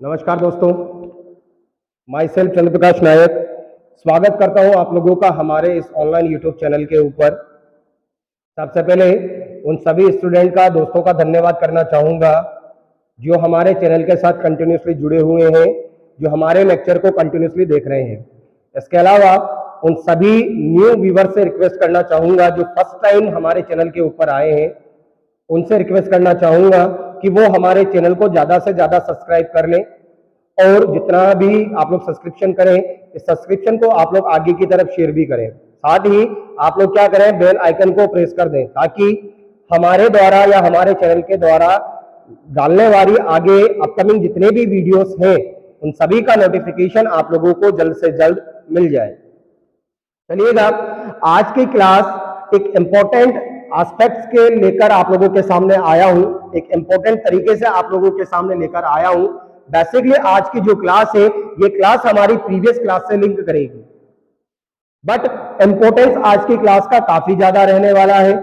नमस्कार दोस्तों, my self चंद्र प्रकाश नायक स्वागत करता हूं आप लोगों का हमारे इस ऑनलाइन यूट्यूब चैनल के ऊपर। सबसे पहले उन सभी स्टूडेंट का, दोस्तों का धन्यवाद करना चाहूंगा जो हमारे चैनल के साथ कंटिन्यूसली जुड़े हुए हैं, जो हमारे लेक्चर को कंटिन्यूसली देख रहे हैं। इसके अलावा उन सभी न्यू व्यूवर से रिक्वेस्ट करना चाहूंगा जो फर्स्ट टाइम हमारे चैनल के ऊपर आए हैं, उनसे रिक्वेस्ट करना चाहूंगा कि वो हमारे चैनल को ज्यादा से ज्यादा सब्सक्राइब कर लें और जितना भी आप लोग सब्सक्रिप्शन करें, इस सब्सक्रिप्शन को आप लोग आगे की तरफ शेयर भी करें। साथ ही आप लोग क्या करें, बेल आइकन को प्रेस कर दें ताकि हमारे द्वारा या हमारे चैनल के द्वारा डालने वाली आगे अपकमिंग जितने भी वीडियोस हैं उन सभी का नोटिफिकेशन आप लोगों को जल्द से जल्द मिल जाए। चलिएगा, आज की क्लास एक इंपॉर्टेंट एस्पेक्ट्स के लेकर आप लोगों के सामने आया हूं, एक इंपॉर्टेंट तरीके से आप लोगों के सामने लेकर आया हूं। बेसिकली आज की जो क्लास है ये क्लास हमारी प्रीवियस क्लास से लिंक करेगी, बट इंपॉर्टेंस आज की क्लास का काफी ज्यादा रहने वाला है।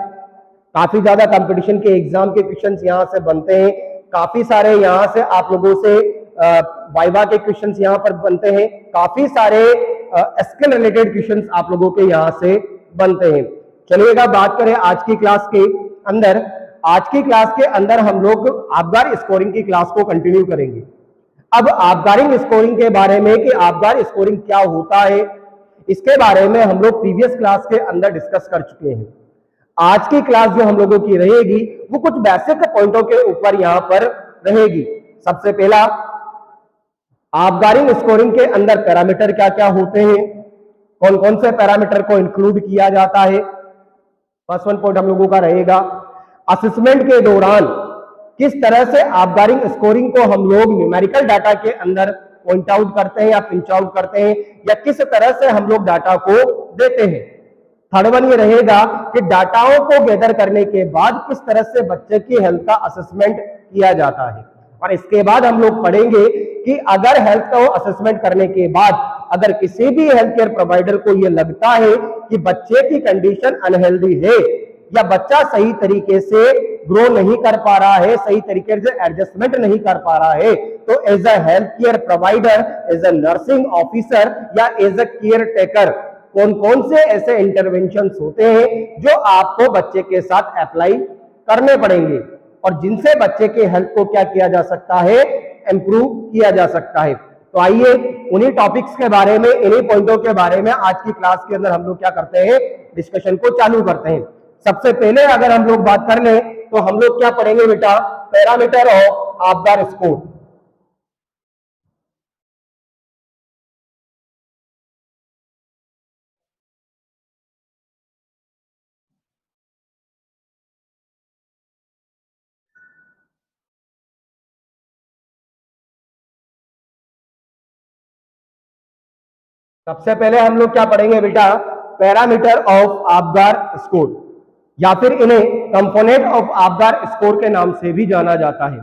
काफी ज्यादा कंपटीशन के एग्जाम के क्वेश्चंस यहां से बनते हैं, काफी सारे यहां से आप लोगों से वाइवा के क्वेश्चंस यहां पर बनते हैं, काफी सारे स्किल रिलेटेड क्वेश्चंस आप लोगों के यहां से बनते हैं। चलिएगा, बात करें आज की क्लास के अंदर। आज की क्लास के अंदर हम लोग आबगार स्कोरिंग की क्लास को कंटिन्यू करेंगे। अब आबगारिंग स्कोरिंग के बारे में कि आबगार स्कोरिंग क्या होता है, इसके बारे में हम लोग प्रीवियस क्लास के अंदर डिस्कस कर चुके हैं। आज की क्लास जो हम लोगों की रहेगी वो कुछ बेसिक पॉइंटों के ऊपर यहां पर रहेगी। सबसे पहला, आबगारिंग स्कोरिंग के अंदर पैरामीटर क्या क्या होते हैं, कौन कौन से पैरामीटर को इंक्लूड किया जाता है। फर्स्ट वन पॉइंट हम लोगों का रहेगा असेसमेंट के दौरान किस तरह से आबगारिंग स्कोरिंग को हम लोग न्यूमेरिकल डाटा के अंदर पॉइंट आउट करते हैं या पिंच आउट करते हैं, या किस तरह से हम लोग डाटा को देते हैं। थर्ड वन ये रहेगा कि डाटाओं को गैदर करने के बाद किस तरह से बच्चे की हेल्थ का असेसमेंट किया जाता है। और इसके बाद हम लोग पढ़ेंगे कि अगर हेल्थ का असेसमेंट करने के बाद अगर किसी भी हेल्थ केयर प्रोवाइडर को यह लगता है कि बच्चे की कंडीशन अनहेल्दी है या बच्चा सही तरीके से ग्रो नहीं कर पा रहा है, सही तरीके से एडजस्टमेंट नहीं कर पा रहा है, तो as a health care provider, as a nursing officer या एज अ केयर टेकर कौन कौन से ऐसे इंटरवेंशन होते हैं जो आपको बच्चे के साथ अप्लाई करने पड़ेंगे और जिनसे बच्चे के हेल्थ को क्या किया जा सकता है, इंप्रूव किया जा सकता है। तो आइए उन्हीं टॉपिक्स के बारे में, इन्हीं पॉइंटों के बारे में आज की क्लास के अंदर हम लोग क्या करते हैं, डिस्कशन को चालू करते हैं। सबसे पहले अगर हम लोग बात कर लें तो हम लोग क्या पढ़ेंगे बेटा, पैरामीटर ऑफ आबगार स्कोर। सबसे पहले हम लोग क्या पढ़ेंगे बेटा, पैरामीटर ऑफ आबगार स्कोर, या फिर इन्हें कंपोनेंट ऑफ आबगार स्कोर के नाम से भी जाना जाता है।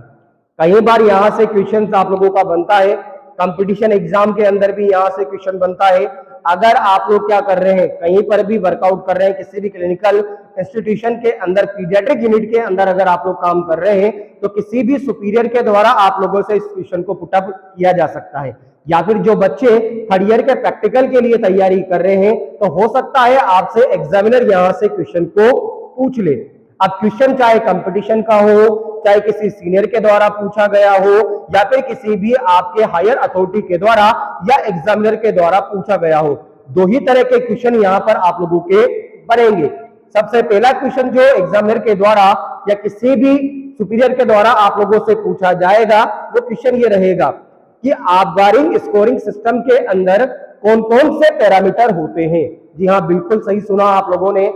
कई बार यहां से क्वेश्चन आप लोगों का बनता है, कंपटीशन एग्जाम के अंदर भी यहां से क्वेश्चन बनता है। अगर आप लोग क्या कर रहे हैं, कहीं पर भी वर्कआउट कर रहे हैं, किसी भी क्लिनिकल इंस्टीट्यूशन के अंदर, पीडियाट्रिक यूनिट के अंदर अगर आप लोग काम कर रहे हैं, तो किसी भी सुपीरियर के द्वारा आप लोगों से इस क्वेश्चन को पुटअप किया जा सकता है। या फिर जो बच्चे थर्ड ईयर के प्रैक्टिकल के लिए तैयारी कर रहे हैं, तो हो सकता है आपसे एग्जामिनर यहां से क्वेश्चन को पूछ ले। अब क्वेश्चन चाहे कंपटीशन का हो, चाहे किसी सीनियर के द्वारा पूछा गया हो, या फिर किसी भी आपके हायर अथॉरिटी के द्वारा या एग्जामिनर के द्वारा पूछा गया हो, दो ही तरह के क्वेश्चन यहां पर आप लोगों के बनेंगे। सबसे पहला क्वेश्चन जो एग्जामिनर के द्वारा या किसी भी सुपीरियर के द्वारा आप लोगों से पूछा जाएगा, वो क्वेश्चन ये रहेगा कि आबगारिंग स्कोरिंग सिस्टम के अंदर कौन कौन से पैरामीटर होते हैं। जी हाँ, बिल्कुल सही सुना आप लोगों ने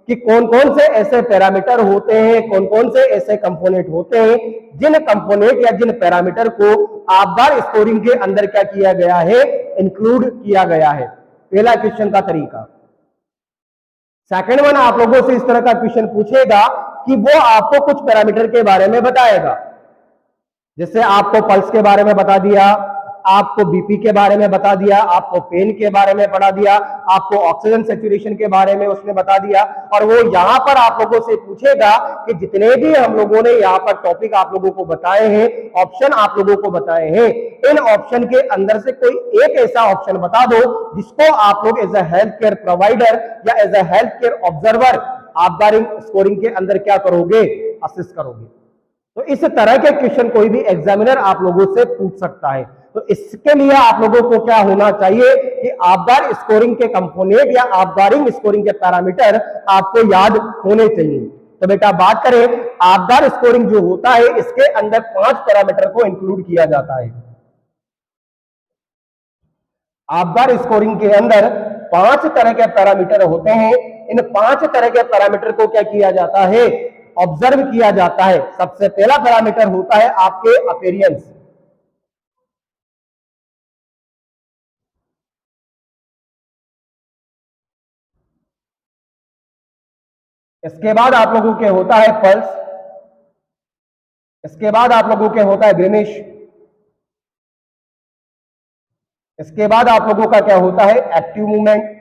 कि कौन कौन से ऐसे पैरामीटर होते हैं, कौन कौन से ऐसे कंपोनेंट होते हैं जिन कंपोनेंट या जिन पैरामीटर को आबगार स्कोरिंग के अंदर क्या किया गया है, इंक्लूड किया गया है। पहला क्वेश्चन का तरीका। सेकंड वन आप लोगों से इस तरह का क्वेश्चन पूछेगा कि वो आपको कुछ पैरामीटर के बारे में बताएगा। जैसे आपको पल्स के बारे में बता दिया, आपको बीपी के बारे में बता दिया, आपको पेन के बारे में पढ़ा दिया, आपको ऑक्सीजन सैचुरेशन के बारे में उसने बता दिया। और वो यहाँ पर आप लोगों से पूछेगा कि जितने भी हम लोगों ने यहाँ पर टॉपिक आप लोगों को बताए हैं, ऑप्शन आप लोगों को बताए हैं, इन ऑप्शन के अंदर से कोई एक ऐसा ऑप्शन बता दो जिसको आप लोग as a health care provider या as a health care observer आपदारिंग स्कोरिंग के अंदर क्या करोगे, असिस्ट करोगे। तो इस तरह के क्वेश्चन कोई भी एग्जामिनर आप लोगों से पूछ सकता है। तो इसके लिए आप लोगों को क्या होना चाहिए कि आपदार स्कोरिंग के कंपोनेंट या आपदारिंग स्कोरिंग के पैरामीटर आपको याद होने चाहिए। तो बेटा बात करें आपदार स्कोरिंग जो होता है, इसके अंदर 5 पैरामीटर को इंक्लूड किया जाता है। आपदार स्कोरिंग के अंदर 5 तरह के पैरामीटर होते हैं। इन 5 तरह के पैरामीटर को क्या किया जाता है, ऑब्जर्व किया जाता है। सबसे पहला पैरामीटर होता है आपके अपीयरेंस। इसके बाद आप लोगों के होता है पल्स। इसके बाद आप लोगों के होता है ग्रीनिश। इसके बाद आप लोगों का क्या होता है, एक्टिव मूवमेंट।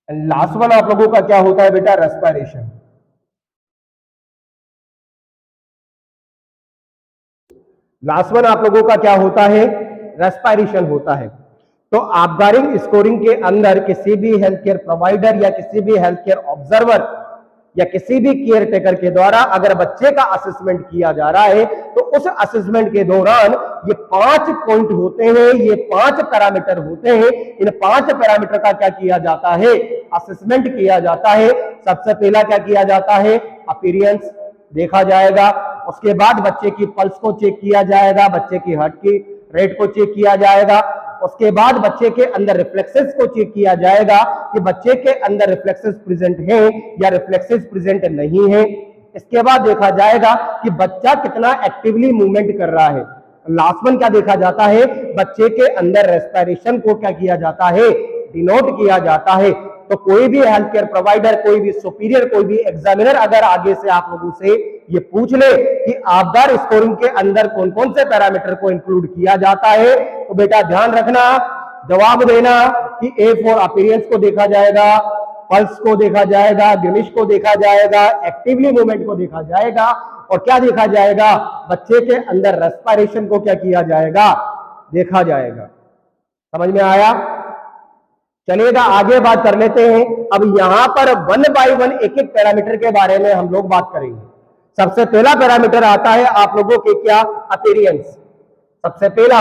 लास्ट वन आप लोगों का क्या होता है बेटा, रेस्पिरेशन। लास्ट वन आप लोगों का क्या होता है, रेस्पिरेशन होता है। तो आपदारिंग स्कोरिंग के अंदर किसी भी हेल्थ केयर प्रोवाइडर या किसी भी हेल्थ केयर ऑब्जर्वर या किसी भी केयर टेकर के द्वारा अगर बच्चे का असेसमेंट किया जा रहा है तो उस असेसमेंट के दौरान ये 5 पॉइंट होते हैं, ये 5 पैरामीटर होते हैं। इन 5 पैरामीटर का क्या किया जाता है, असेसमेंट किया जाता है। सबसे पहला क्या किया जाता है, अपीयरेंस देखा जाएगा। उसके बाद बच्चे की पल्स को चेक किया जाएगा, बच्चे की हार्ट की रेट को चेक किया जाएगा। उसके बाद बच्चे के अंदर रिफ्लेक्सेस को चेक किया जाएगा कि बच्चे के अंदर रिफ्लेक्सेस प्रेजेंट हैं या रिफ्लेक्सेस प्रेजेंट नहीं है। इसके बाद देखा जाएगा कि बच्चा कितना एक्टिवली मूवमेंट कर रहा है। लास्ट वन क्या देखा जाता है, बच्चे के अंदर रेस्पिरेशन को क्या किया जाता है, डिनोट किया जाता है। तो कोई भी हेल्थ केयर प्रोवाइडर, कोई भी सुपीरियर, कोई भी एग्जामिनर अगर आगे से आप लोगों से ये पूछ ले कि आपदार स्कोरिंग के अंदर कौन कौन से पैरामीटर को इंक्लूड किया जाता है, तो बेटा ध्यान रखना, जवाब देना कि ए फॉर अपीयरेंस को देखा जाएगा, पल्स को देखा जाएगा, ग्रीनिश को देखा जाएगा, एक्टिवली मूवमेंट को देखा जाएगा और क्या देखा जाएगा, बच्चे के अंदर रेस्पिरेशन को क्या किया जाएगा, देखा जाएगा। समझ में आया? चलेगा, आगे बात कर लेते हैं। अब यहां पर 1 बाय 1 एक एक पैरामीटर के बारे में हम लोग बात करेंगे। सबसे पहला पैरामीटर आता है आप लोगों के क्या, अपीयरेंस। सबसे पहला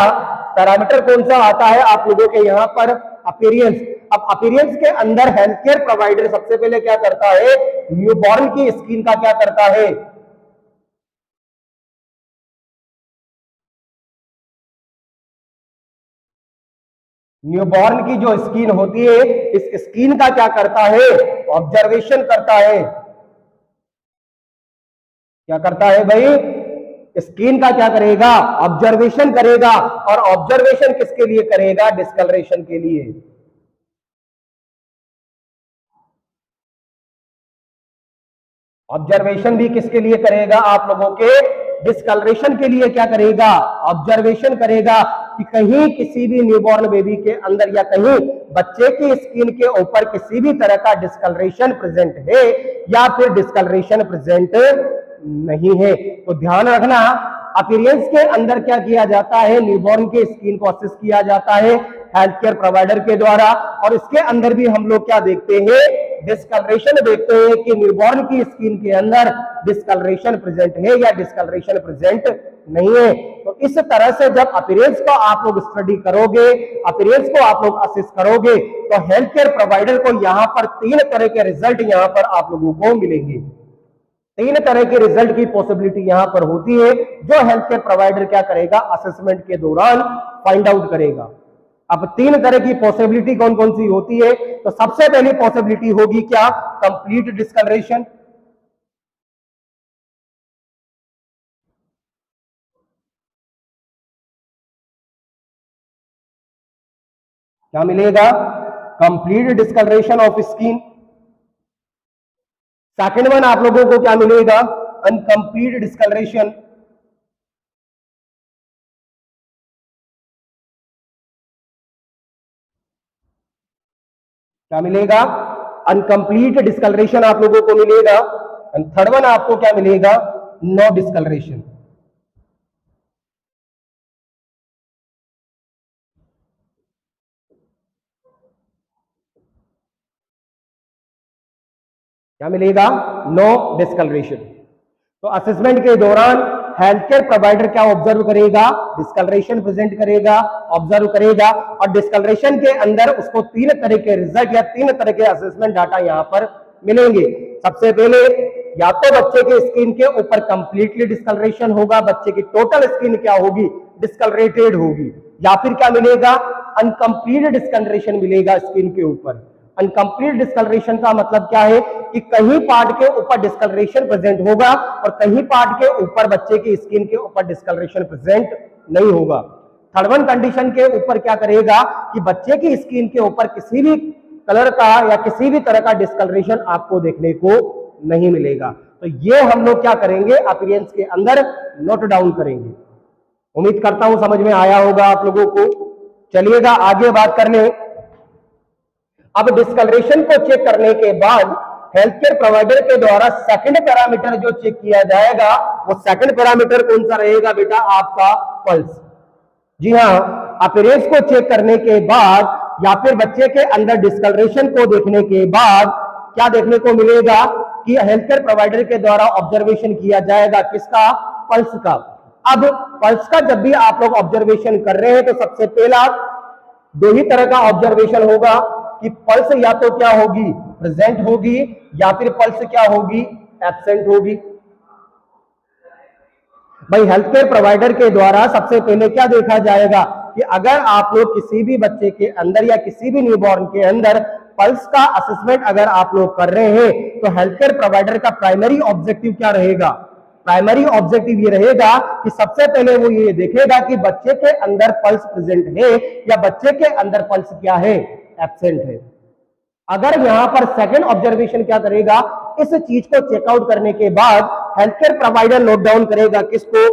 पैरामीटर कौन सा आता है आप लोगों के यहां पर, अपीयरेंस। अब अपीयरेंस के अंदर हेल्थ केयर प्रोवाइडर सबसे पहले क्या करता है, न्यूबॉर्न की स्किन का क्या करता है, न्यूबॉर्न की जो स्किन होती है इस स्किन का क्या करता है, ऑब्जर्वेशन करता है। क्या करता है भाई, स्किन का क्या करेगा, ऑब्जर्वेशन करेगा। और ऑब्जर्वेशन किसके लिए करेगा, डिस्कलरेशन के लिए। ऑब्जर्वेशन भी किसके लिए करेगा, आप लोगों के डिस्कलरेशन के लिए क्या करेगा, ऑब्जर्वेशन करेगा कि कहीं किसी भी न्यूबॉर्न बेबी के अंदर या कहीं बच्चे की स्किन के ऊपर किसी भी तरह का डिस्कलरेशन प्रेजेंट है या फिर डिस्कलरेशन प्रेजेंट नहीं है। तो ध्यान रखना, अपीयरेंस के अंदर क्या किया जाता है, न्यूबॉर्न के स्किन को असेस किया जाता है हेल्थ केयर प्रोवाइडर के द्वारा। और इसके अंदर भी हम लोग क्या देखते हैं, डिस्कलरेशन देखते हैं कि न्यूबॉर्न की स्किन के अंदर डिस्कलरेशन प्रेजेंट है या डिस्कलरेशन प्रेजेंट नहीं है। तो इस तरह से जब अपीयरेंस को आप लोग स्टडी करोगे, अपीयरेंस को आप लोग असेस करोगे, तो हेल्थ केयर प्रोवाइडर को यहां पर 3 तरह के रिजल्ट यहां पर आप लोगों को मिलेंगे। 3 तरह के रिजल्ट की पॉसिबिलिटी यहां पर होती है जो हेल्थ केयर प्रोवाइडर क्या करेगा, असेसमेंट के दौरान फाइंड आउट करेगा। अब 3 तरह की पॉसिबिलिटी कौन कौन सी होती है, तो सबसे पहली पॉसिबिलिटी होगी क्या, कंप्लीट डिस्कलरेशन। क्या मिलेगा, complete discolouration of skin. Second one आप लोगों को क्या मिलेगा, अनकंप्लीट डिस्कलरेशन, क्या मिलेगा? अनकंप्लीट डिस्कलरेशन आप लोगों को मिलेगा। एंड थर्ड वन आपको क्या मिलेगा? No discolouration. क्या मिलेगा? No discolouration. तो असेसमेंट के दौरान हेल्थ केयर प्रोवाइडर क्या ऑब्जर्व करेगा? डिस्कलरेशन प्रेजेंट करेगा, ऑब्जर्व करेगा, और डिस्कलरेशन के अंदर उसको 3 तरह के रिजल्ट या 3 तरह के असेसमेंट डाटा यहां पर मिलेंगे। सबसे पहले या तो बच्चे के स्किन के ऊपर कंप्लीटली डिस्कलरेशन होगा, बच्चे की टोटल स्किन क्या होगी? डिस्कलरेटेड होगी, या फिर क्या मिलेगा? अनकंप्लीट डिस्कलरेशन मिलेगा स्किन के ऊपर। अनकंप्लीट डिस्कलरेशन का मतलब क्या है कि कहीं पार्ट के ऊपर डिस्कलरेशन प्रेजेंट होगा और कहीं पार्ट के ऊपर बच्चे की स्किन के ऊपर डिस्कलरेशन प्रेजेंट नहीं होगा। थर्ड वन कंडीशन के ऊपर क्या करेगा कि बच्चे की स्किन के ऊपर किसी भी कलर का या किसी भी तरह का डिस्कलरेशन आपको देखने को नहीं मिलेगा। तो ये हम लोग क्या करेंगे? अपीयरेंस के अंदर नोट डाउन करेंगे। उम्मीद करता हूं समझ में आया होगा आप लोगों को। चलिएगा आगे बात कर लें। अब डिस्कलरेशन को चेक करने के बाद हेल्थ केयर प्रोवाइडर के द्वारा सेकंड पैरामीटर जो चेक किया जाएगा, वो सेकंड पैरामीटर कौन सा रहेगा बेटा? आपका पल्स। जी हाँ, अपीयरेंस को चेक करने के बाद या फिर बच्चे के अंदर डिस्कलरेशन को देखने के बाद क्या देखने को मिलेगा कि हेल्थ केयर प्रोवाइडर के द्वारा ऑब्जर्वेशन किया जाएगा किसका? पल्स का। अब पल्स का जब भी आप लोग ऑब्जर्वेशन कर रहे हैं तो सबसे पहला 2 ही तरह का ऑब्जर्वेशन होगा कि पल्स या तो क्या होगी? प्रेजेंट होगी, या फिर पल्स क्या होगी? एब्सेंट होगी। भाई हेल्थ केयर प्रोवाइडर के द्वारा सबसे पहले क्या देखा जाएगा कि अगर आप लोग किसी भी बच्चे के अंदर या किसी भी न्यूबॉर्न के अंदर पल्स का असेसमेंट अगर आप लोग कर रहे हैं तो हेल्थ केयर प्रोवाइडर का प्राइमरी ऑब्जेक्टिव क्या रहेगा? प्राइमरी ऑब्जेक्टिव ये रहेगा कि सबसे पहले वो ये देखेगा कि बच्चे के अंदर पल्स प्रेजेंट है या बच्चे के अंदर पल्स क्या है? एब्सेंट है। अगर यहां पर सेकंड ऑब्जर्वेशन क्या करेगा? इस चीज को चेकआउट करने के बाद health care provider note down करेगा किसको?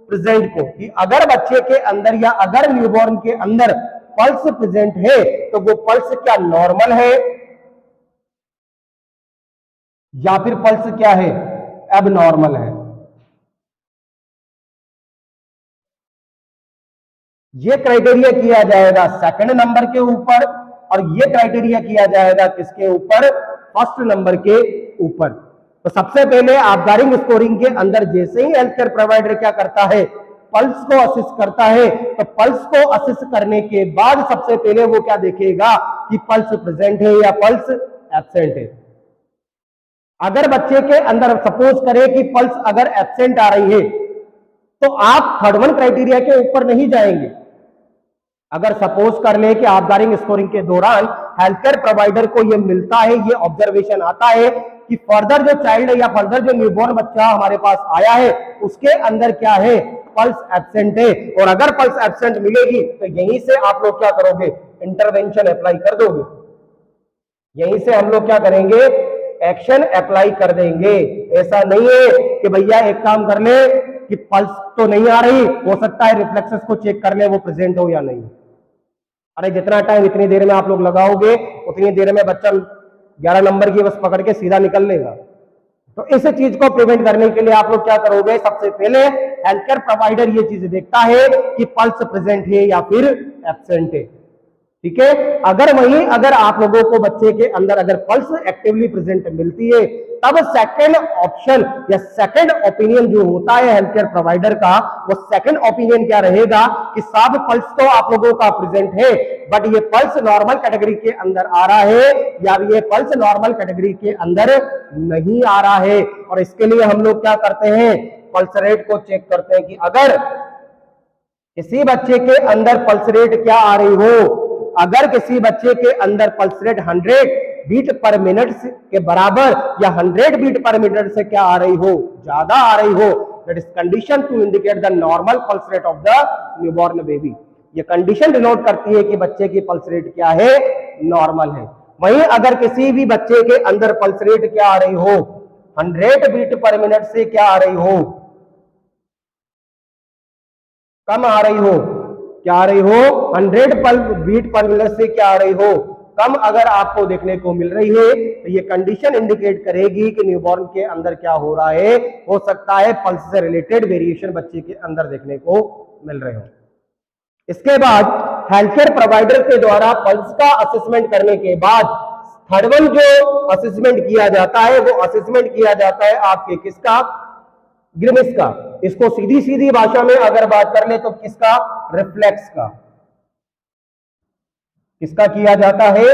प्रेजेंट को, कि अगर बच्चे के अंदर या अगर न्यूबॉर्न के अंदर पल्स प्रेजेंट है तो वो पल्स क्या नॉर्मल है या फिर पल्स क्या है? एबनॉर्मल है। ये क्राइटेरिया किया जाएगा सेकंड नंबर के ऊपर और ये क्राइटेरिया किया जाएगा किसके ऊपर? फर्स्ट नंबर के ऊपर। तो सबसे पहले आपदारिंग स्कोरिंग के अंदर जैसे ही हेल्थ केयर प्रोवाइडर क्या करता है? पल्स को असिस करता है, तो पल्स को असिस करने के बाद सबसे पहले वो क्या देखेगा कि पल्स प्रेजेंट है या पल्स एब्सेंट है। अगर बच्चे के अंदर सपोज करें कि पल्स अगर एब्सेंट आ रही है तो आप थर्ड वन क्राइटेरिया के ऊपर नहीं जाएंगे। अगर सपोज कर ले कि आपदारिंग स्कोरिंग के दौरान हेल्थ केयर प्रोवाइडर को ये मिलता है, ये ऑब्जर्वेशन आता है कि फर्दर जो चाइल्ड है या फर्दर जो न्यूबॉर्न बच्चा हमारे पास आया है उसके अंदर क्या है? पल्स एब्सेंट है, और अगर पल्स एब्सेंट मिलेगी तो यहीं से आप लोग क्या करोगे? इंटरवेंशन अप्लाई कर दोगे। यहीं से हम लोग क्या करेंगे? एक्शन अप्लाई कर देंगे। ऐसा नहीं है कि भैया एक काम कर ले कि पल्स तो नहीं आ रही, हो सकता है रिफ्लेक्सेस को चेक कर ले वो प्रेजेंट हो या नहीं। अरे जितना टाइम इतनी देर में आप लोग लगाओगे उतनी देर में बच्चा 11 नंबर की बस पकड़ के सीधा निकल लेगा। तो इस चीज को प्रिवेंट करने के लिए आप लोग क्या करोगे? सबसे पहले हेल्थ केयर प्रोवाइडर ये चीज देखता है कि पल्स प्रेजेंट है या फिर एब्सेंट है। ठीक है। अगर आप लोगों को बच्चे के अंदर अगर पल्स एक्टिवली प्रेजेंट मिलती है तब सेकंड ऑप्शन या सेकंड ओपिनियन जो होता है हेल्थ केयर प्रोवाइडर का, वो सेकंड ओपिनियन क्या रहेगा कि साहब पल्स तो आप लोगों का प्रेजेंट है बट ये पल्स नॉर्मल कैटेगरी के अंदर आ रहा है या ये पल्स नॉर्मल कैटेगरी के अंदर नहीं आ रहा है। और इसके लिए हम लोग क्या करते हैं? पल्स रेट को चेक करते हैं कि अगर किसी बच्चे के अंदर पल्स रेट क्या आ रही हो, अगर किसी बच्चे के अंदर pulse rate 100 beat per minute के बराबर या 100 बीट पर मिनट से क्या आ रही हो? ज्यादा आ रही हो, that is condition to indicate the normal pulse rate of the newborn baby. ये कंडीशन डिनोट करती है कि बच्चे की पल्स रेट क्या है? नॉर्मल है। वहीं अगर किसी भी बच्चे के अंदर पल्स रेट क्या आ रही हो? 100 बीट पर मिनट से क्या आ रही हो, कम आ रही हो, क्या आ रही हो, 100 बीट पर मिनट से क्या आ रही हो, कम अगर आपको देखने को मिल रही है तो ये कंडीशन इंडिकेट करेगी कि न्यूबॉर्न के अंदर क्या हो रहा है, हो सकता है पल्स से रिलेटेड वेरिएशन बच्चे के अंदर देखने को मिल रहे हो। इसके बाद हेल्थ केयर प्रोवाइडर के द्वारा पल्स का असेसमेंट करने के बाद थर्ड वन जो असेसमेंट किया जाता है वो असेसमेंट किया जाता है आपके किसका, ग्रिमिस का। इसको सीधी सीधी भाषा में अगर बात कर ले तो किसका, रिफ्लेक्स का। किसका किया जाता है,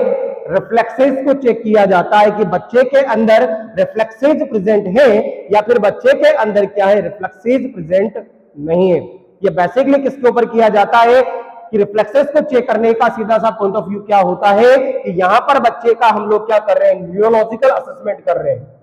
रिफ्लेक्सेस को चेक किया जाता है कि बच्चे के अंदर रिफ्लेक्सेस प्रेजेंट है या फिर बच्चे के अंदर क्या है, रिफ्लेक्सेस प्रेजेंट नहीं है। ये बेसिकली किसके ऊपर किया जाता है कि रिफ्लेक्सेस को चेक करने का सीधा सा पॉइंट ऑफ व्यू क्या होता है कि यहां पर बच्चे का हम लोग क्या कर रहे हैं, न्यूरोलॉजिकल असेसमेंट कर रहे हैं।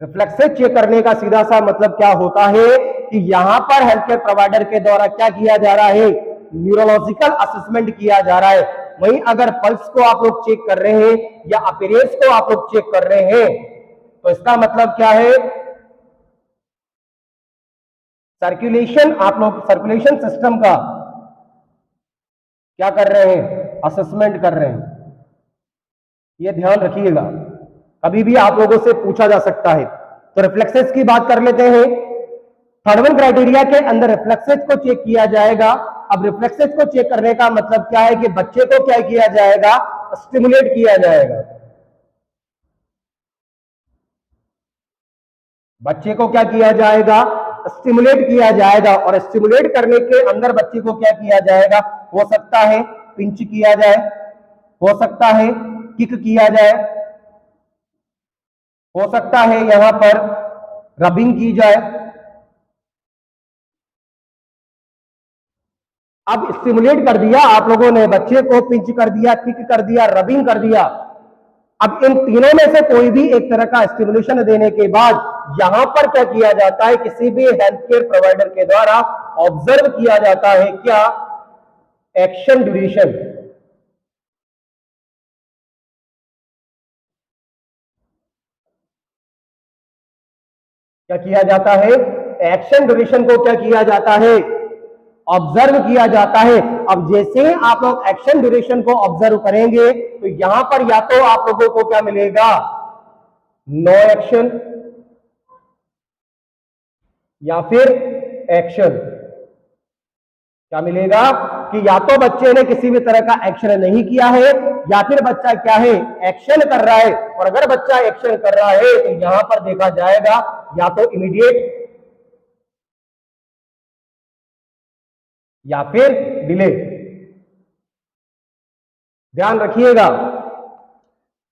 रिफ्लेक्सेस चेक करने का सीधा सा मतलब क्या होता है कि यहां पर हेल्थ केयर प्रोवाइडर के द्वारा क्या किया जा रहा है, न्यूरोलॉजिकल असेसमेंट किया जा रहा है। वहीं अगर पल्स को आप लोग चेक कर रहे हैं या अपीयरेंस को आप लोग चेक कर रहे हैं तो इसका मतलब क्या है, सर्कुलेशन, आप लोग सर्कुलेशन सिस्टम का क्या कर रहे हैं, असेसमेंट कर रहे हैं। ये ध्यान रखिएगा, कभी भी आप लोगों से पूछा जा सकता है। तो रिफ्लेक्सेस की बात कर लेते हैं। थर्ड वन क्राइटेरिया के अंदर रिफ्लेक्सेस को चेक किया जाएगा। अब रिफ्लेक्सेस को चेक करने का मतलब क्या है कि बच्चे को क्या किया जाएगा, स्टिमुलेट किया जाएगा। बच्चे को क्या किया जाएगा, स्टिमुलेट किया जाएगा। और स्टिमुलेट करने के अंदर बच्चे को क्या किया जाएगा, हो सकता है पिंच किया जाए, हो सकता है किक किया जाए, हो सकता है यहां पर रबिंग की जाए। अब स्टिमुलेट कर दिया आप लोगों ने, बच्चे को पिंच कर दिया, किक कर दिया, रबिंग कर दिया। अब इन तीनों में से कोई भी एक तरह का स्टिमुलेशन देने के बाद यहां पर क्या किया जाता है, किसी भी हेल्थ केयर प्रोवाइडर के द्वारा ऑब्जर्व किया जाता है क्या, एक्शन ड्यूरेशन। क्या किया जाता है, एक्शन ड्यूरेशन को क्या किया जाता है, ऑब्जर्व किया जाता है। अब जैसे ही आप लोग एक्शन ड्यूरेशन को ऑब्जर्व करेंगे तो यहां पर या तो आप लोगों को क्या मिलेगा, नो एक्शन या फिर एक्शन। क्या मिलेगा कि या तो बच्चे ने किसी भी तरह का एक्शन नहीं किया है या फिर बच्चा क्या है, एक्शन कर रहा है। और अगर बच्चा एक्शन कर रहा है तो यहां पर देखा जाएगा या तो इमीडिएट या फिर डिले। ध्यान रखिएगा,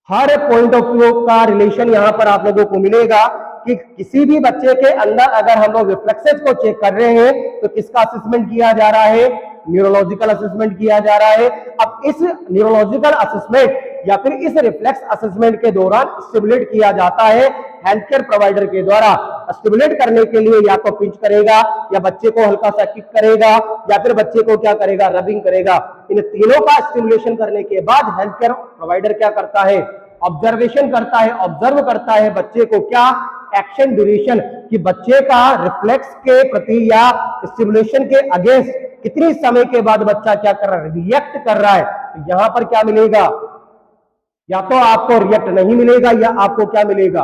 हर पॉइंट ऑफ व्यू का रिलेशन यहां पर आप लोगों को मिलेगा कि किसी भी बच्चे के अंदर अगर हम लोग रिफ्लेक्सेस को चेक कर रहे हैं तो किसका असेसमेंट किया जा रहा है, न्यूरोलॉजिकल असेसमेंट किया जा रहा है। अब इस न्यूरोलॉजिकल असेसमेंट या फिर इस रिफ्लेक्स असेसमेंट के दौरान स्टिमुलेट किया जाता है हेल्थ केयर प्रोवाइडर के द्वारा। स्टिमुलेट करने के लिए या तो पिंच करेगा या बच्चे को हल्का सा किक करेगा या फिर बच्चे को क्या करेगा, रबिंग करेगा। इन तीनों का स्टिमुलेशन करने के बाद हेल्थ केयर प्रोवाइडर क्या करता है, ऑब्जर्वेशन करता है, ऑब्जर्व करता है बच्चे को क्या, एक्शन ड्यूरेशन, कि बच्चे का रिफ्लेक्स के प्रति या स्टिमुलेशन के अगेंस्ट कितनी समय के बाद बच्चा क्या कर रहा है, रिएक्ट कर रहा है। तो यहां पर क्या मिलेगा, या तो आपको रिएक्ट नहीं मिलेगा या आपको क्या मिलेगा,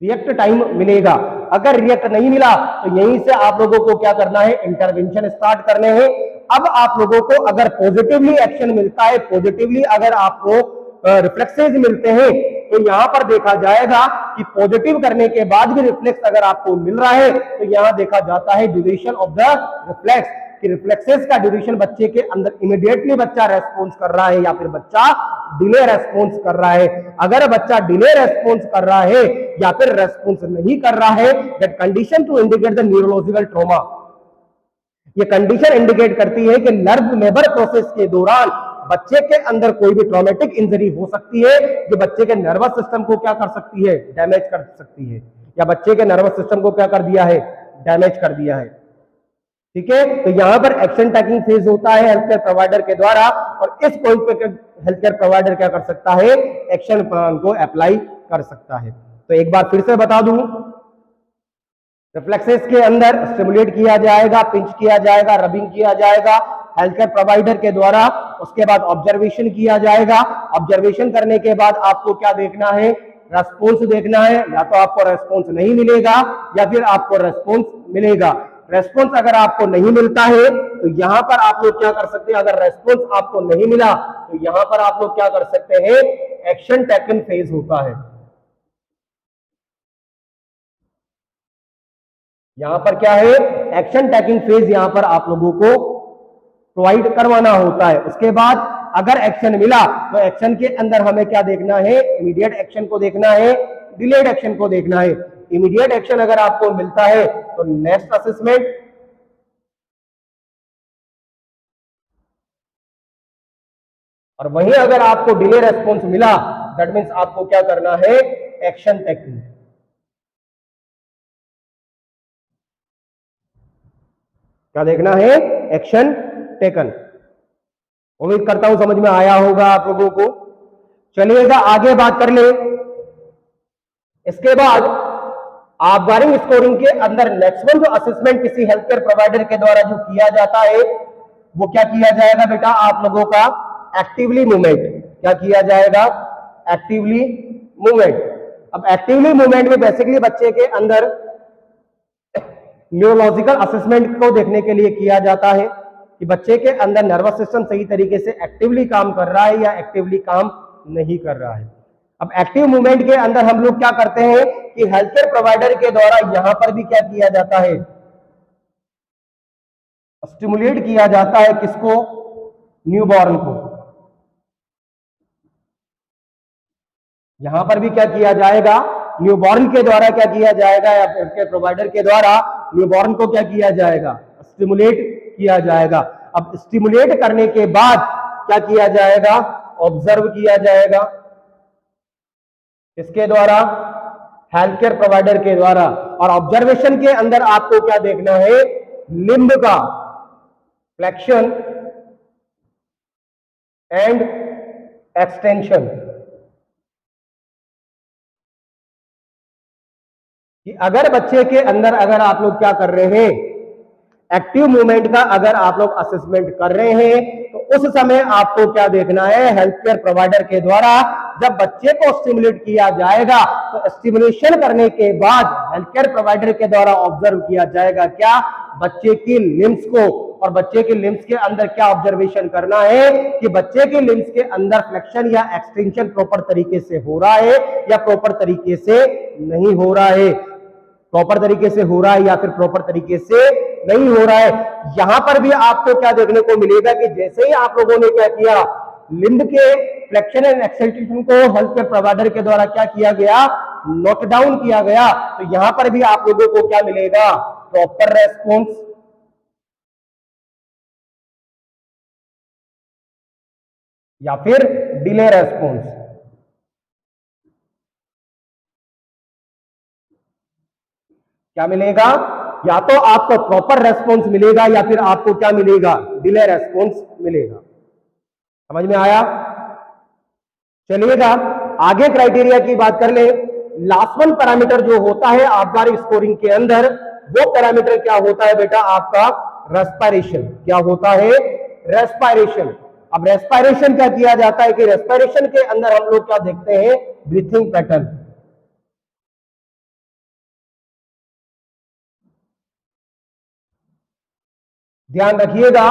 रिएक्ट टाइम मिलेगा। अगर रिएक्ट नहीं मिला तो यहीं से आप लोगों को क्या करना है, इंटरवेंशन स्टार्ट करने हैं। अब आप लोगों को अगर पॉजिटिवली एक्शन मिलता है, पॉजिटिवली अगर आपको रिफ्लेक्सेस मिलते हैं तो यहां पर देखा जाएगा कि पॉजिटिव करने के बाद भी रिफ्लेक्स अगर आपको मिल रहा है तो यहां देखा जाता है ड्यूरेशन ऑफ द रिफ्लेक्स, कि रिफ्लेक्सेस का ड्यूरेशन बच्चे के अंदर इमीडिएटली बच्चा रेस्पॉन्स कर रहा है या फिर बच्चा डिले रेस्पॉन्स कर रहा है। अगर बच्चा डिले रेस्पॉन्स कर रहा है या फिर रेस्पॉन्स नहीं कर रहा है, that condition to indicate the neurological trauma. ये कंडीशन इंडिकेट करती है कि नर्व लेबर प्रोसेस के दौरान बच्चे के अंदर कोई भी ट्रॉमेटिक इंजरी हो सकती है जो बच्चे के नर्वस सिस्टम को क्या कर सकती है, डैमेज कर सकती है, या बच्चे के नर्वस सिस्टम को क्या कर दिया है, डैमेज कर दिया है। ठीक है, तो यहां पर एक्शन टेकिंग फेज होता है हेल्थ केयर प्रोवाइडर के द्वारा, और इस पॉइंट पे हेल्थ केयर प्रोवाइडर क्या कर सकता है, एक्शन प्लान को अप्लाई कर सकता है। तो एक बार फिर से बता दूं, रिफ्लेक्सेस के अंदर स्टिमुलेट किया जाएगा, पिंच किया जाएगा, रबिंग किया जाएगा हेल्थ केयर प्रोवाइडर के द्वारा। उसके बाद ऑब्जर्वेशन किया जाएगा। ऑब्जर्वेशन करने के बाद आपको क्या देखना है, रेस्पॉन्स देखना है। या तो आपको रेस्पॉन्स नहीं मिलेगा या फिर आपको रेस्पॉन्स मिलेगा। रेस्पॉन्स अगर आपको नहीं मिलता है तो यहां पर आप लोग क्या कर सकते हैं, अगर रेस्पॉन्स आपको नहीं मिला तो यहां पर आप लोग क्या कर सकते हैं, एक्शन टेकन फेज होता है। यहां पर क्या है, एक्शन टेकिंग फेज यहां पर आप लोगों को प्रोवाइड करवाना होता है। उसके बाद अगर एक्शन मिला तो एक्शन के अंदर हमें क्या देखना है, इमीडिएट एक्शन को देखना है, डिलेड एक्शन को देखना है। इमीडिएट एक्शन अगर आपको मिलता है तो नेक्स्ट असेसमेंट, और वहीं अगर आपको डिले रेस्पॉन्स मिला दैट मीन्स आपको क्या करना है, एक्शन टेकिंग। क्या देखना है, एक्शन टेकन। उम्मीद करता हूं समझ में आया होगा आप लोगों को। चलिएगा आगे बात कर ले। इसके बाद आपगारिंग स्कोरिंग के अंदर नेक्स्ट वन जो असेसमेंट किसी हेल्थ केयर प्रोवाइडर के द्वारा जो किया जाता है वो क्या किया जाएगा बेटा, आप लोगों का एक्टिवली मूवमेंट। क्या किया जाएगा, एक्टिवली मूवमेंट। अब एक्टिवली मूवमेंट में बेसिकली बच्चे के अंदर न्यूरोलॉजिकल असेसमेंट को देखने के लिए किया जाता है कि बच्चे के अंदर नर्वस सिस्टम सही तरीके से एक्टिवली काम कर रहा है या एक्टिवली काम नहीं कर रहा है। अब एक्टिव मूवमेंट के अंदर हम लोग क्या करते हैं कि हेल्थ केयर प्रोवाइडर के द्वारा यहां पर भी क्या किया जाता है, स्टिमुलेट किया जाता है किसको, न्यूबॉर्न को। यहां पर भी क्या किया जाएगा, न्यूबॉर्न के द्वारा क्या किया जाएगा, या हेल्थ केयर प्रोवाइडर के द्वारा न्यूबॉर्न को क्या किया जाएगा, स्टिमुलेट किया जाएगा। अब स्टिमुलेट करने के बाद क्या किया जाएगा, ऑब्जर्व किया जाएगा। किसके द्वारा, हेल्थ केयर प्रोवाइडर के द्वारा। और ऑब्जर्वेशन के अंदर आपको क्या देखना है, लिम्ब का फ्लेक्शन एंड एक्सटेंशन। कि अगर बच्चे के अंदर अगर आप लोग क्या कर रहे हैं, एक्टिव मूवमेंट का अगर आप लोग असेसमेंट कर रहे हैं तो उस समय आपको क्या देखना है, हेल्थ केयर प्रोवाइडर के द्वारा जब बच्चे को स्टिमुलेट किया जाएगा तो स्टिमुलेशन करने के बाद हेल्थ केयर प्रोवाइडर के द्वारा ऑब्जर्व किया जाएगा क्या, बच्चे की लिम्स को। और बच्चे के लिम्स के अंदर क्या ऑब्जर्वेशन करना है कि बच्चे के लिम्स के अंदर फ्लेक्शन या एक्सटेंशन प्रॉपर तरीके से हो रहा है या प्रॉपर तरीके से नहीं हो रहा है, प्रॉपर तरीके से हो रहा है या फिर प्रॉपर तरीके से नहीं हो रहा है। यहां पर भी आपको क्या देखने को मिलेगा कि जैसे ही आप लोगों ने क्या किया, लिम्ब के फ्लेक्शन एंड एक्सटेंशन को हेल्थ केयर प्रोवाइडर के द्वारा क्या किया गया, नोट डाउन किया गया, तो यहां पर भी आप लोगों को क्या मिलेगा, प्रॉपर रेस्पॉन्स या फिर डिले रेस्पॉन्स। क्या मिलेगा, या तो आपको प्रॉपर रेस्पॉन्स मिलेगा या फिर आपको क्या मिलेगा, डिले रेस्पॉन्स मिलेगा। समझ में आया। चलिएगा आगे क्राइटेरिया की बात कर ले। लास्ट वन पैरामीटर जो होता है आपगारिंग स्कोरिंग के अंदर, वो पैरामीटर क्या होता है बेटा, आपका रेस्पिरेशन। क्या होता है, रेस्पिरेशन। अब रेस्पिरेशन क्या किया जाता है कि रेस्पिरेशन के अंदर हम लोग क्या देखते हैं, ब्रीथिंग पैटर्न। ध्यान रखिएगा,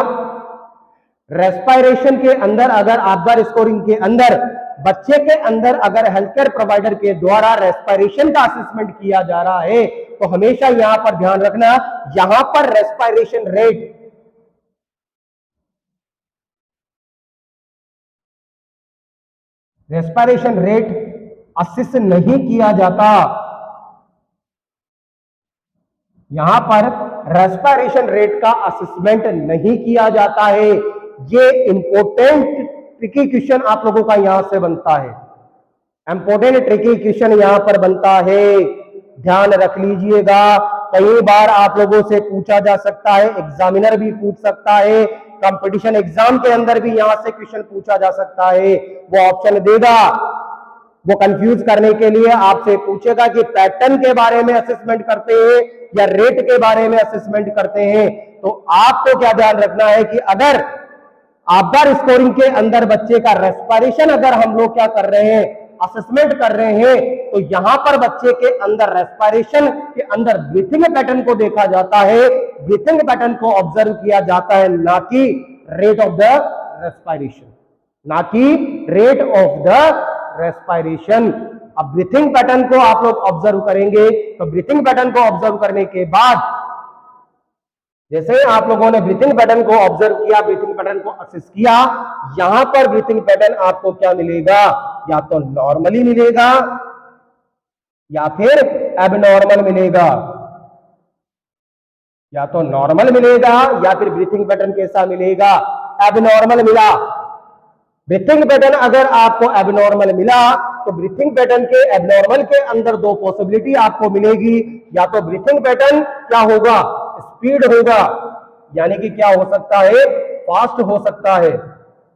रेस्पिरेशन के अंदर अगर आपगार स्कोरिंग के अंदर बच्चे के अंदर अगर हेल्थ केयर प्रोवाइडर के द्वारा रेस्पिरेशन का असेसमेंट किया जा रहा है तो हमेशा यहां पर ध्यान रखना, यहां पर रेस्पिरेशन रेट असिस्ट नहीं किया जाता। यहां पर रेस्पिरेशन रेट का असेसमेंट नहीं किया जाता है। ये इंपॉर्टेंट ट्रिकी क्वेश्चन आप लोगों का यहां से बनता है, इंपॉर्टेंट ट्रिकी क्वेश्चन यहां पर बनता है। ध्यान रख लीजिएगा, कई बार आप लोगों से पूछा जा सकता है, एग्जामिनर भी पूछ सकता है, कंपटीशन एग्जाम के अंदर भी यहां से क्वेश्चन पूछा जा सकता है। वो ऑप्शन देगा, वो कंफ्यूज करने के लिए आपसे पूछेगा कि पैटर्न के बारे में असेसमेंट करते हैं या रेट के बारे में असेसमेंट करते हैं। तो आपको क्या ध्यान रखना है कि अगर आपका स्कोरिंग के अंदर बच्चे का रेस्पिरेशन अगर हम लोग क्या कर रहे हैं, असेसमेंट कर रहे हैं, तो यहां पर बच्चे के अंदर रेस्पिरेशन के अंदर ब्रीथिंग पैटर्न को देखा जाता है, ब्रीथिंग पैटर्न को ऑब्जर्व किया जाता है, ना कि रेट ऑफ द रेस्पिरेशन, ना कि रेट ऑफ द रेस्पिरेशन। अब ब्रीथिंग पैटर्न को आप लोग ऑब्जर्व करेंगे, तो ब्रीथिंग पैटर्न को ऑब्जर्व करने के बाद जैसे आप लोगों ने ब्रीथिंग पैटर्न को ऑब्जर्व किया, ब्रीथिंग पैटर्न को असेस किया, यहां पर ब्रीथिंग पैटर्न आपको क्या मिलेगा, या तो नॉर्मली मिलेगा या फिर एबनॉर्मल मिलेगा, या तो नॉर्मल मिलेगा या फिर ब्रीथिंग पैटर्न कैसा मिलेगा, एबनॉर्मल मिला। ब्रीथिंग पैटर्न अगर आपको एबनॉर्मल मिला तो ब्रीथिंग पैटर्न के एबनॉर्मल के अंदर दो पॉसिबिलिटी आपको मिलेगी, या तो ब्रीथिंग पैटर्न क्या होगा, स्पीड होगा, यानी कि क्या हो सकता है, फास्ट हो सकता है,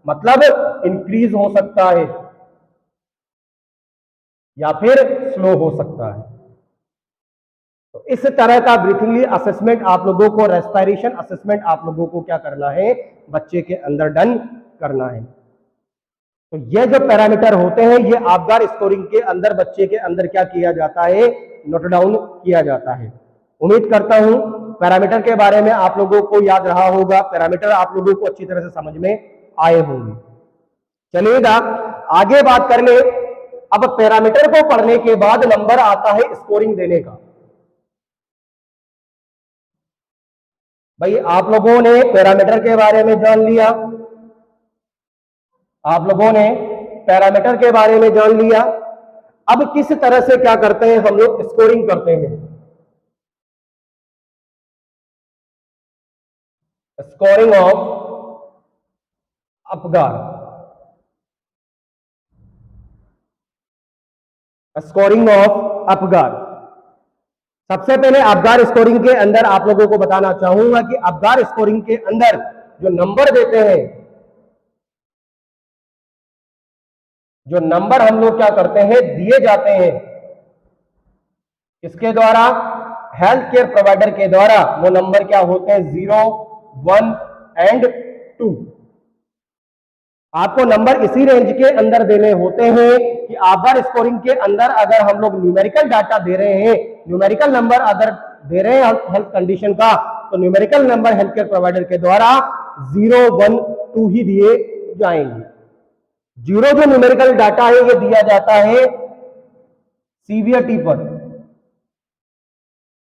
मतलब इंक्रीज हो सकता है, या फिर स्लो हो सकता है। तो इस तरह का ब्रीथिंग असेसमेंट आप लोगों को, रेस्पिरेशन असेसमेंट आप लोगों को क्या करना है, बच्चे के अंदर डन करना है। तो ये जो पैरामीटर होते हैं, ये आपगार स्कोरिंग के अंदर बच्चे के अंदर क्या किया जाता है, नोट डाउन किया जाता है। उम्मीद करता हूं पैरामीटर के बारे में आप लोगों को याद रहा होगा, पैरामीटर आप लोगों को अच्छी तरह से समझ में आए होंगे। चलिएगा आगे बात कर ले। अब पैरामीटर को पढ़ने के बाद नंबर आता है स्कोरिंग देने का। भाई आप लोगों ने पैरामीटर के बारे में जान लिया, आप लोगों ने पैरामीटर के बारे में जान लिया। अब किस तरह से क्या करते हैं हम लोग, स्कोरिंग करते हैं। Scoring of Apgar, scoring of Apgar. सबसे पहले अपगार स्कोरिंग के अंदर आप लोगों को बताना चाहूंगा कि अपगार स्कोरिंग के अंदर जो नंबर देते हैं, जो नंबर हम लोग क्या करते हैं, दिए जाते हैं, इसके द्वारा, हेल्थ केयर प्रोवाइडर के द्वारा वो नंबर क्या होते हैं, 0, 1 एंड 2। आपको नंबर इसी रेंज के अंदर देने होते हैं कि आपगार स्कोरिंग के अंदर अगर हम लोग न्यूमेरिकल डाटा दे रहे हैं, न्यूमेरिकल नंबर अगर दे रहे हैं हेल्थ कंडीशन का, तो numerical number health care provider के द्वारा 0, 1, 2 ही दिए जाएंगे। 0 जो न्यूमेरिकल डाटा है ये दिया जाता है सीवियरिटी पर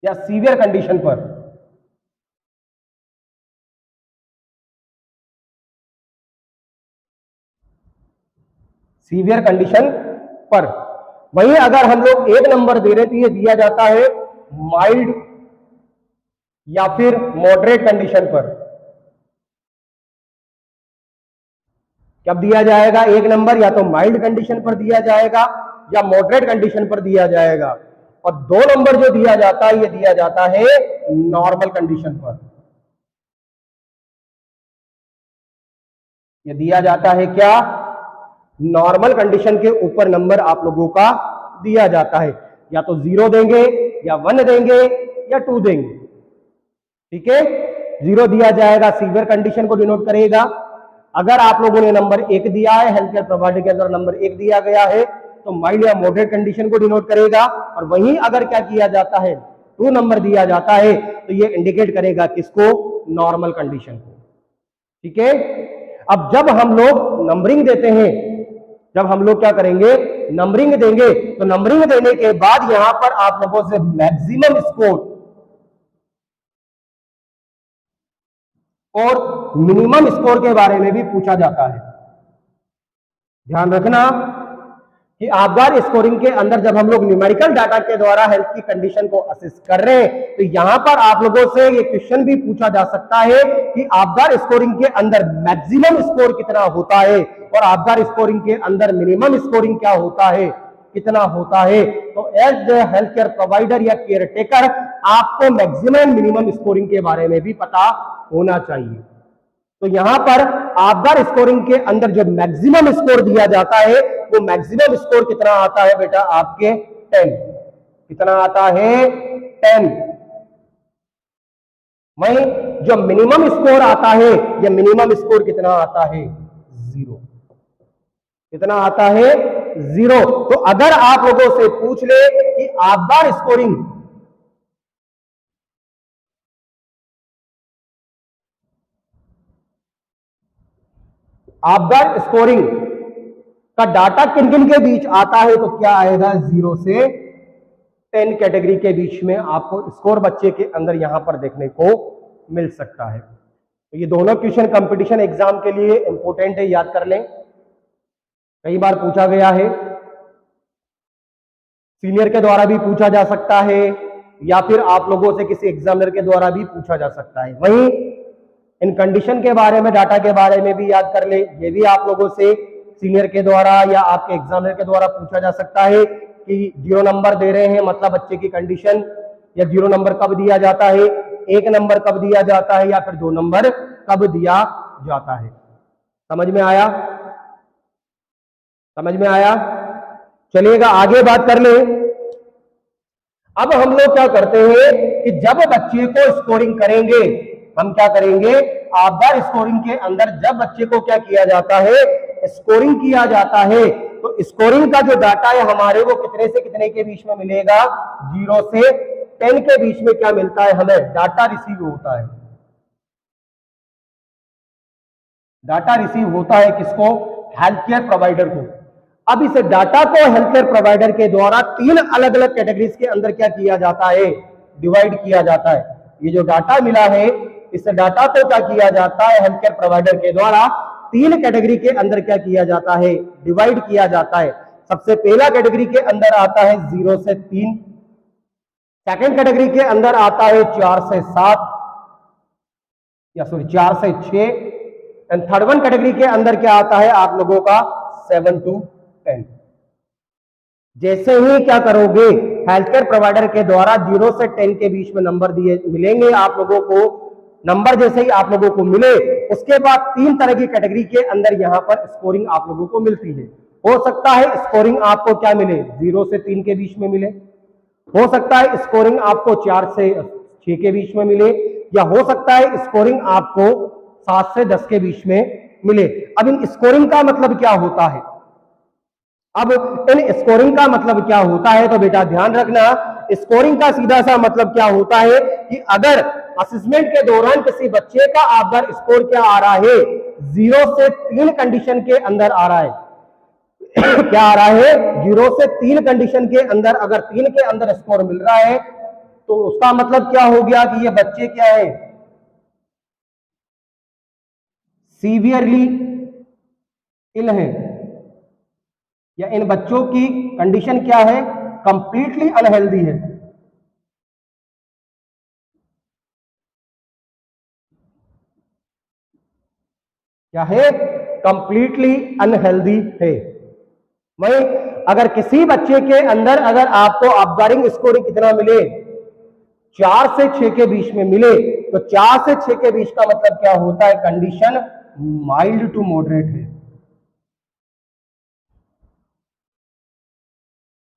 या सीवियर कंडीशन पर। सीवियर कंडीशन पर। वहीं अगर हम लोग एक नंबर दे रहे तो ये दिया जाता है माइल्ड या फिर मॉडरेट कंडीशन पर। कब दिया जाएगा एक नंबर, या तो माइल्ड कंडीशन पर दिया जाएगा या मॉडरेट कंडीशन पर दिया जाएगा। और 2 नंबर जो दिया जाता है ये दिया जाता है नॉर्मल कंडीशन पर। ये दिया जाता है क्या, नॉर्मल कंडीशन के ऊपर नंबर आप लोगों का दिया जाता है। या तो 0 देंगे या 1 देंगे या 2 देंगे। ठीक है, 0 दिया जाएगा सीवियर कंडीशन को डिनोट करेगा। अगर आप लोगों ने नंबर 1 दिया है, हेल्थ केयर प्रोवाइडर के अंदर नंबर 1 दिया गया है, तो माइल्ड या मॉडरेट कंडीशन को डिनोट करेगा। और वहीं अगर क्या किया जाता है, 2 नंबर दिया जाता है, तो ये इंडिकेट करेगा किसको, नॉर्मल कंडीशन को। ठीक है, अब जब हम लोग नंबरिंग देते हैं, जब हम लोग क्या करेंगे, नंबरिंग देंगे, तो नंबरिंग देने के बाद यहां पर आप लोगों से मैक्सिमम स्कोर और मिनिमम स्कोर के बारे में भी पूछा जाता है। ध्यान रखना कि आपगार स्कोरिंग के अंदर जब हम लोग न्यूमेरिकल डाटा के द्वारा हेल्थ की कंडीशन को असेस कर रहे हैं, तो यहां पर आप लोगों से ये क्वेश्चन भी पूछा जा सकता है कि आपगार स्कोरिंग के अंदर मैक्सिमम स्कोर कितना होता है और आपगार स्कोरिंग के अंदर मिनिमम स्कोरिंग क्या होता है। कितना होता है। तो एज हेल्थ केयर प्रोवाइडर या केयर टेकर आपको मैक्सिमम मिनिमम स्कोरिंग के बारे में भी पता होना चाहिए। तो यहां पर आपदार स्कोरिंग के अंदर जो मैक्सिमम स्कोर दिया जाता है वो मैक्सिमम स्कोर कितना आता है बेटा आपके 10। कितना आता है 10। वहीं जो मिनिमम स्कोर आता है ये मिनिमम स्कोर कितना आता है 0। कितना आता है 0। तो अगर आप लोगों से पूछ ले कि आपदार स्कोरिंग आपदार स्कोरिंग का डाटा किन किन के बीच आता है तो क्या आएगा 0 से 10 कैटेगरी के बीच में आपको स्कोर बच्चे के अंदर यहां पर देखने को मिल सकता है। तो ये दोनों क्वेश्चन कंपटीशन एग्जाम के लिए इंपॉर्टेंट है, याद कर लें। कई बार पूछा गया है, सीनियर के द्वारा भी पूछा जा सकता है या फिर आप लोगों से किसी एग्जामिनर के द्वारा भी पूछा जा सकता है। वहीं इन कंडीशन के बारे में, डाटा के बारे में भी याद कर ले, ये भी आप लोगों से सीनियर के द्वारा या आपके एग्जामिनर के द्वारा पूछा जा सकता है कि 0 नंबर दे रहे हैं मतलब बच्चे की कंडीशन, या 0 नंबर कब दिया जाता है, 1 नंबर कब दिया जाता है, या फिर 2 नंबर कब दिया जाता है। समझ में आया? समझ में आया? चलिएगा आगे बात कर ले। अब हम लोग क्या करते हैं कि जब बच्चे को स्कोरिंग करेंगे, हम क्या करेंगे, आपदार स्कोरिंग के अंदर जब बच्चे को क्या किया जाता है, स्कोरिंग किया जाता है, तो स्कोरिंग का जो डाटा है हमारे वो कितने से कितने के बीच में मिलेगा, 0 से 10 के बीच में क्या मिलता है, हमें डाटा रिसीव होता है। डाटा रिसीव होता है किसको, हेल्थ केयर प्रोवाइडर को। अब इस डाटा को हेल्थ केयर प्रोवाइडर के द्वारा 3 अलग अलग कैटेगरीज के अंदर क्या किया जाता है, डिवाइड किया जाता है। ये जो डाटा मिला है इस डाटा को क्या किया जाता है, हेल्थ केयर प्रोवाइडर के द्वारा 3 कैटेगरी के अंदर क्या किया जाता है, डिवाइड किया जाता है। सबसे पहला कैटेगरी के अंदर आता है 0 से 3, सेकंड कैटेगरी के अंदर आता है 4 से 7 या सॉरी 4 से 6, एंड थर्ड वन कैटेगरी के अंदर क्या आता है आप लोगों का 7 to 10। जैसे ही क्या करोगे, हेल्थ केयर प्रोवाइडर के द्वारा 0 से 10 के बीच में नंबर दिए मिलेंगे आप लोगों को, नंबर जैसे ही आप लोगों को मिले उसके बाद 3 तरह की कैटेगरी के अंदर यहां पर स्कोरिंग आप लोगों को मिलती है। हो सकता है स्कोरिंग आपको क्या मिले, 0 से 3 के बीच में मिले, हो सकता है स्कोरिंग आपको 4 से 6 के बीच में मिले, या हो सकता है स्कोरिंग आपको 7 से 10 के बीच में मिले। अब इन स्कोरिंग का मतलब क्या होता है, अब इन स्कोरिंग का मतलब क्या होता है, तो बेटा ध्यान रखना, स्कोरिंग का सीधा सा मतलब क्या होता है कि अगर असेसमेंट के दौरान किसी बच्चे का आपका स्कोर क्या आ रहा है, 0 से 3 कंडीशन के अंदर आ रहा है क्या आ रहा है, 0 से 3 कंडीशन के अंदर अगर 3 के अंदर स्कोर मिल रहा है तो उसका मतलब क्या हो गया कि ये बच्चे क्या है, सीवियरली इल है, या इन बच्चों की कंडीशन क्या है, कंप्लीटली अनहेल्दी है। क्या है, कंप्लीटली अनहेल्दी है। वहीं अगर किसी बच्चे के अंदर अगर आपको अपगारिंग स्कोरिंग कितना मिले, 4 से 6 के बीच में मिले, तो 4 से 6 के बीच का मतलब क्या होता है, कंडीशन माइल्ड टू मॉडरेट है।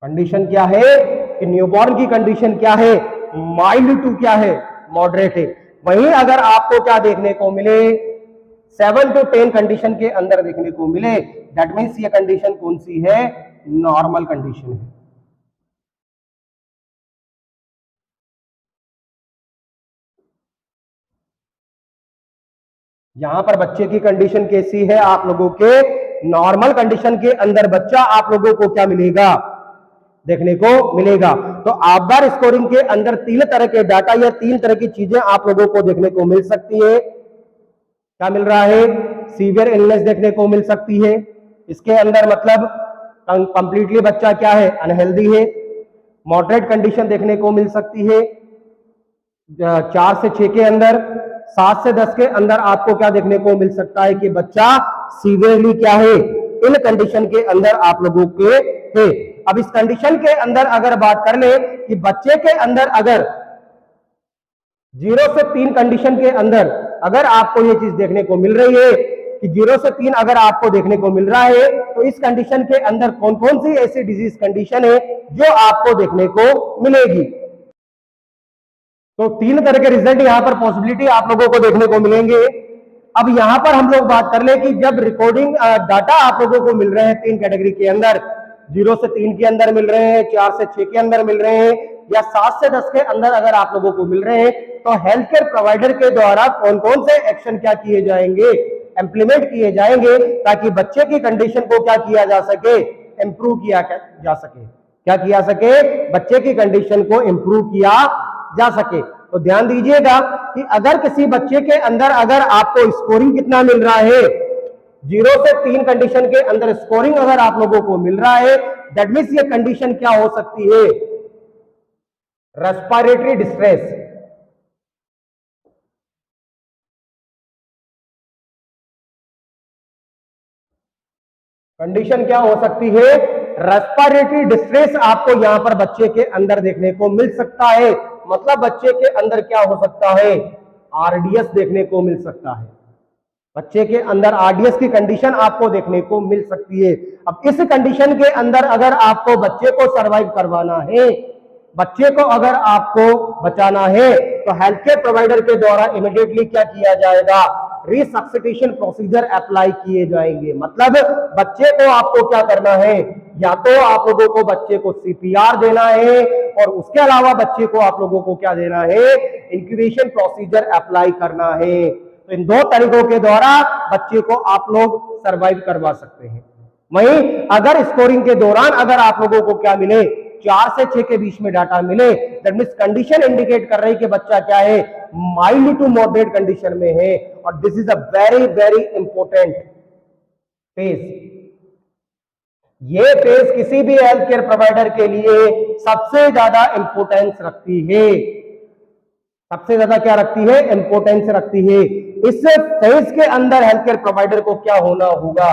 कंडीशन क्या है कि न्यूबॉर्न की कंडीशन क्या है, माइल्ड टू क्या है, मॉडरेट है। वहीं अगर आपको क्या देखने को मिले, 7 to 10 कंडीशन के अंदर देखने को मिले, दैट मीन्स ये कंडीशन कौन सी है, नॉर्मल कंडीशन है। यहां पर बच्चे की कंडीशन कैसी है, आप लोगों के नॉर्मल कंडीशन के अंदर बच्चा आप लोगों को क्या मिलेगा, देखने को मिलेगा। तो आपदार स्कोरिंग के अंदर 3 तरह के डाटा या 3 तरह की चीजें आप लोगों को देखने को मिल सकती है। क्या मिल रहा है, सीवियर इलनेस देखने को मिल सकती है, इसके अंदर मतलब कंप्लीटली बच्चा क्या है, अनहेल्दी है। मॉडरेट कंडीशन देखने को मिल सकती है 4 से 6 के अंदर। 7 से 10 के अंदर आपको क्या देखने को मिल सकता है कि बच्चा सीवियरली क्या है, इन कंडीशन के अंदर आप लोगों के है। अब इस कंडीशन के अंदर अगर बात कर ले कि बच्चे के अंदर अगर 0 से 3 कंडीशन के अंदर अगर आपको ये चीज देखने को मिल रही है कि 0 से 3 अगर आपको देखने को मिल रहा है, तो इस कंडीशन के अंदर कौन कौन सी ऐसी डिजीज कंडीशन है जो आपको देखने को मिलेगी। तो 3 तरह के रिजल्ट यहां पर पॉसिबिलिटी आप लोगों को देखने को मिलेंगे। अब यहां पर हम लोग बात कर ले कि जब रिकॉर्डिंग डाटा आप लोगों को मिल रहे हैं 3 कैटेगरी के अंदर, 0 से 3 के अंदर मिल रहे हैं, 4 से 6 के अंदर मिल रहे हैं, या 7 से 10 के अंदर अगर आप लोगों को मिल रहे हैं, तो हेल्थ केयर प्रोवाइडर के द्वारा कौन कौन से एक्शन क्या किए जाएंगे, इंप्लीमेंट किए जाएंगे, ताकि बच्चे की कंडीशन को क्या किया जा सके, इंप्रूव किया जा सके। क्या किया सके, बच्चे की कंडीशन को इंप्रूव किया जा सके। तो ध्यान दीजिएगा कि अगर किसी बच्चे के अंदर अगर आपको स्कोरिंग कितना मिल रहा है, 0 से 3 कंडीशन के अंदर स्कोरिंग अगर आप लोगों को मिल रहा है, दैट मीन्स ये कंडीशन क्या हो सकती है, रेस्पिरेटरी डिस्ट्रेस। कंडीशन क्या हो सकती है, रेस्पिरेटरी डिस्ट्रेस आपको यहां पर बच्चे के अंदर देखने को मिल सकता है। मतलब बच्चे के अंदर क्या हो सकता है, आरडीएस देखने को मिल सकता है। बच्चे के अंदर आरडीएस की कंडीशन आपको देखने को मिल सकती है। अब इस कंडीशन के अंदर अगर आपको बच्चे को सरवाइव करवाना है, बच्चे को अगर आपको बचाना है, तो हेल्थ केयर प्रोवाइडर के द्वारा इमीडिएटली क्या किया जाएगा, रिसब्स्टिट्यूशन प्रोसीजर अप्लाई किए जाएंगे। मतलब बच्चे को आपको क्या करना है, या तो आप लोगों को बच्चे को सीपीआर देना है, और उसके अलावा बच्चे को आप लोगों को क्या देना है, इंक्यूबेशन प्रोसीजर अप्लाई करना है। तो इन 2 तरीकों के द्वारा बच्चे को आप लोग सरवाइव करवा सकते हैं। वहीं अगर स्कोरिंग के दौरान अगर आप लोगों को क्या मिले, 4 से 6 के बीच में डाटा मिले, दैट मींस कंडीशन इंडिकेट कर रही है कि बच्चा क्या है, माइल्ड टू मॉडरेट कंडीशन में है। और this is a very very important phase. ये फेज किसी भी हेल्थ केयर प्रोवाइडर के लिए सबसे ज्यादा इंपॉर्टेंस रखती है। सबसे ज्यादा क्या रखती है, इंपॉर्टेंस रखती है। इस फेज के अंदर हेल्थ केयर प्रोवाइडर को क्या होना होगा,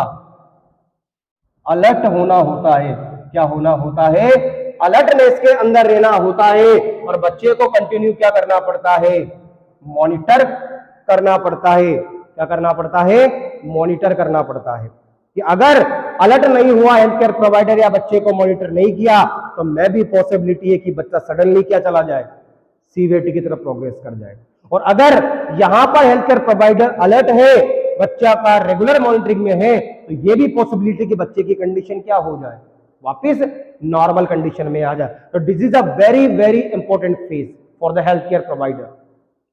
अलर्ट होना होता है। क्या होना होता है, अलर्टनेस के अंदर रहना होता है। और बच्चे को कंटिन्यू क्या करना पड़ता है, मॉनिटर करना पड़ता है। क्या करना पड़ता है, मॉनिटर करना पड़ता है। कि अगर अलर्ट नहीं हुआ हेल्थ केयर प्रोवाइडर या बच्चे को मॉनिटर नहीं किया, तो मैं भी पॉसिबिलिटी है कि बच्चा सडनली क्या चला जाए, सीवियरिटी की तरफ प्रोग्रेस कर जाए। और अगर यहां पर हेल्थ केयर प्रोवाइडर अलर्ट है, बच्चा का रेगुलर मॉनिटरिंग में है, तो ये भी पॉसिबिलिटी कि बच्चे की कंडीशन क्या हो जाए, वापिस नॉर्मल कंडीशन में आ जाए। तो this is a very very important phase for the health care provider.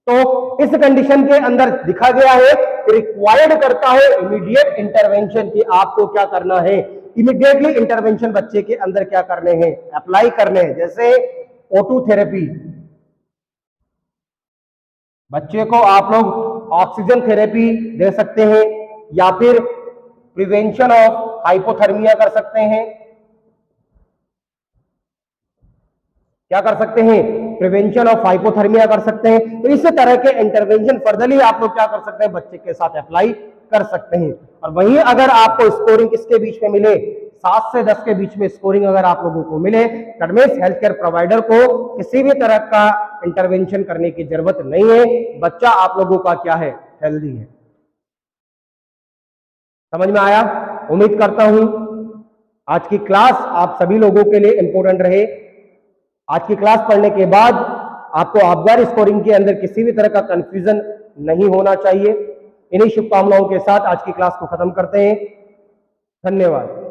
तो इस कंडीशन के अंदर दिखा गया है, रिक्वायर्ड करता है इमीडिएट इंटरवेंशन की। आपको क्या करना है, इमीडिएटली इंटरवेंशन बच्चे के अंदर क्या करने हैं, अप्लाई करने हैं। जैसे O2 थेरेपी, बच्चे को आप लोग ऑक्सीजन थेरेपी दे सकते हैं, या फिर प्रिवेंशन ऑफ हाइपोथर्मिया कर सकते हैं। क्या कर सकते हैं, प्रिवेंशन ऑफ हाइपोथर्मिया कर सकते हैं। तो इस तरह के इंटरवेंशन फर्दरली आप लोग क्या कर सकते हैं, बच्चे के साथ अप्लाई कर सकते हैं। और वहीं अगर आपको स्कोरिंग किसके बीच में मिले, 7 से 10 के बीच में स्कोरिंग अगर आप लोगों को मिले, that means health care provider को किसी भी तरह का इंटरवेंशन करने की जरूरत नहीं है। बच्चा आप लोगों का क्या है, हेल्दी है। समझ में आया? उम्मीद करता हूं आज की क्लास आप सभी लोगों के लिए इंपॉर्टेंट रहे। आज की क्लास पढ़ने के बाद आपको अबगार स्कोरिंग के अंदर किसी भी तरह का कंफ्यूजन नहीं होना चाहिए। इन्हीं शुभकामनाओं के साथ आज की क्लास को खत्म करते हैं। धन्यवाद।